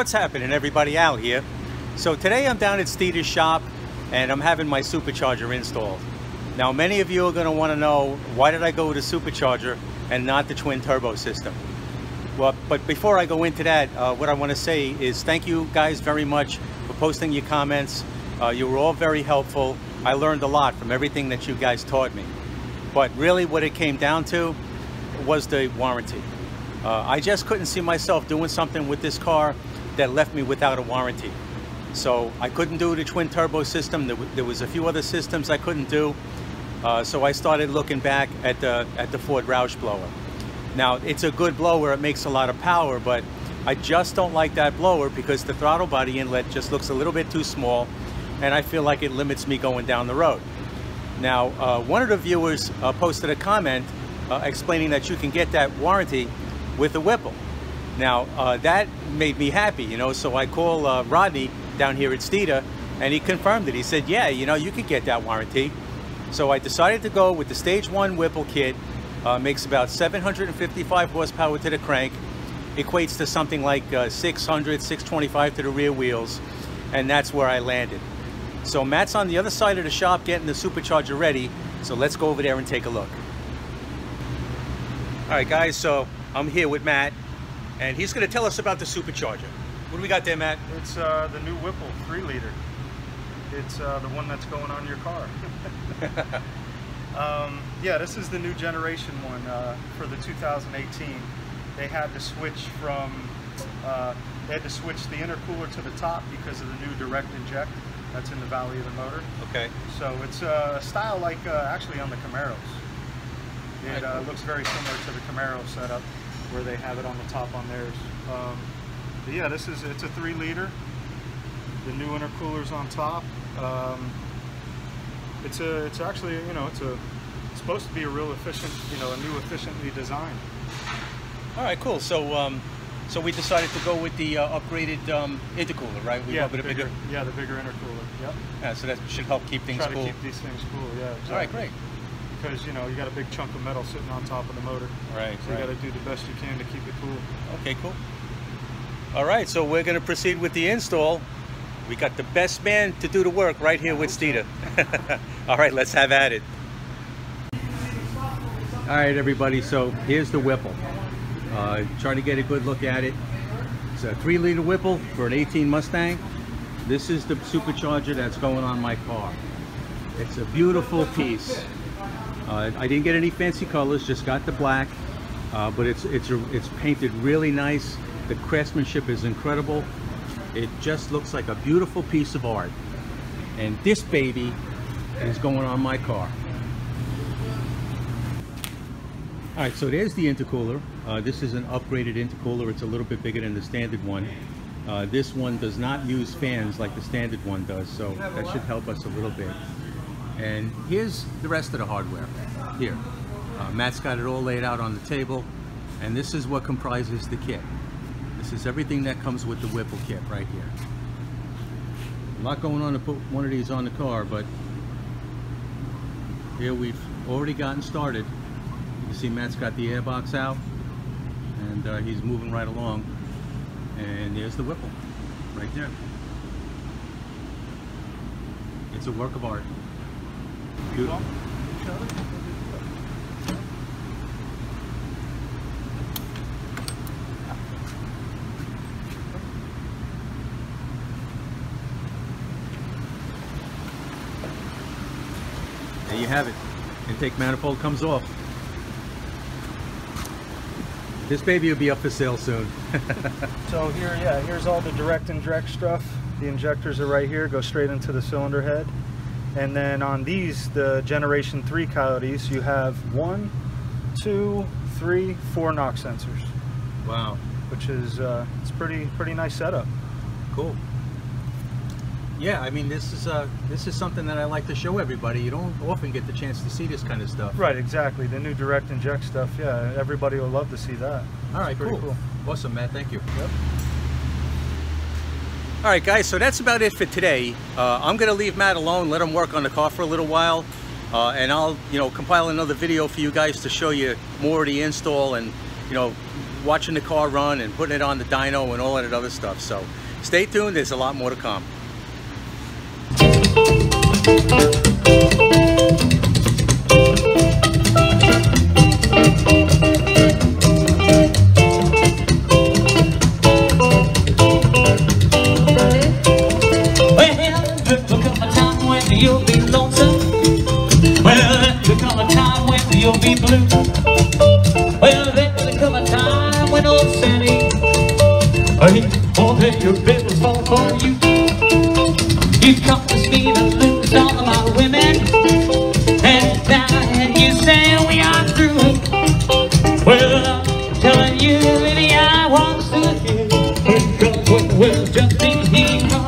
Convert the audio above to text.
What's happening, everybody? Al here. So today I'm down at Steeder's shop and I'm having my supercharger installed. Now many of you are going to want to know, why did I go with a supercharger and not the twin turbo system? Well, but before I go into that, what I want to say is thank you guys very much for posting your comments. You were all very helpful. I learned a lot from everything that you guys taught me. But really what it came down to was the warranty. I just couldn't see myself doing something with this car that left me without a warranty. So I couldn't do the twin turbo system. There was a few other systems I couldn't do. So I started looking back at the Ford Roush blower. Now it's a good blower, it makes a lot of power, but I just don't like that blower because the throttle body inlet just looks a little bit too small and I feel like it limits me going down the road. Now one of the viewers posted a comment explaining that you can get that warranty with a Whipple. Now that made me happy, you know, so I call Rodney down here at Steeder and he confirmed it. He said, yeah, you know, you could get that warranty. So I decided to go with the stage 1 Whipple kit. Makes about 755 horsepower to the crank, equates to something like 600, 625 to the rear wheels, and that's where I landed. So Matt's on the other side of the shop getting the supercharger ready, so let's go over there and take a look. All right guys, so I'm here with Matt and he's going to tell us about the supercharger. What do we got there, Matt? It's the new Whipple 3-liter. It's the one that's going on your car. Yeah, this is the new generation one for the 2018. They had to switch from they had to switch the intercooler to the top because of the new direct inject that's in the valley of the motor. Okay. So it's a style like actually on the Camaros. It looks very similar to the Camaro setup where they have it on the top on theirs. But yeah, it's a 3-liter. The new intercooler's on top. It's actually, you know, it's supposed to be a real efficient, you know, a new efficiently designed. All right, cool. So so we decided to go with the upgraded intercooler, right? We went with a bigger intercooler. Yep. Yeah, so that should help keep things cool. Try to keep these things cool. Yeah. Exactly. All right, great. Because you know you got a big chunk of metal sitting on top of the motor. Right. So you got to do the best you can to keep it cool. Okay, cool. All right, so we're going to proceed with the install. We got the best man to do the work right here with Steeder. All right, let's have at it. All right, everybody, so here's the Whipple. Trying to get a good look at it. It's a 3-liter Whipple for an 18 Mustang. This is the supercharger that's going on my car. It's a beautiful piece. I didn't get any fancy colors, just got the black, but it's painted really nice. The craftsmanship is incredible. It just looks like a beautiful piece of art. And this baby is going on my car. All right, so there's the intercooler. This is an upgraded intercooler. It's a little bit bigger than the standard one. This one does not use fans like the standard one does, so that should help us a little bit. And here's the rest of the hardware. Here, Matt's got it all laid out on the table, and this is what comprises the kit. This is everything that comes with the Whipple kit right here. A lot going on to put one of these on the car, but here we've already gotten started. You can see Matt's got the airbox out, and he's moving right along. And there's the Whipple, right there. It's a work of art. Beautiful. There you have it. Intake manifold comes off. This baby will be up for sale soon. So here, yeah, here's all the direct inject stuff. The injectors are right here, go straight into the cylinder head. And then on these, the Generation 3 Coyotes, you have 1, 2, 3, 4 knock sensors. Wow. Which is, it's pretty nice setup. Cool. Yeah, I mean, this is something that I like to show everybody. You don't often get the chance to see this kind of stuff. Right, exactly. The new direct inject stuff, yeah, everybody will love to see that. All right, cool. Awesome, Matt, thank you. Yep. All right, guys, so that's about it for today. I'm going to leave Matt alone, let him work on the car for a little while, and I'll, compile another video for you guys to show you more of the install and, watching the car run and putting it on the dyno and all that other stuff. So stay tuned, there's a lot more to come. You'll be lonesome. Well, there'll come a time when you'll be blue. Well, there'll come a time when old Sandy, he won't pay your bills for you. You've caused me to lose all of my women, and now you say we are through. Well, I'm telling you, baby, I won't see you, because we'll just be here.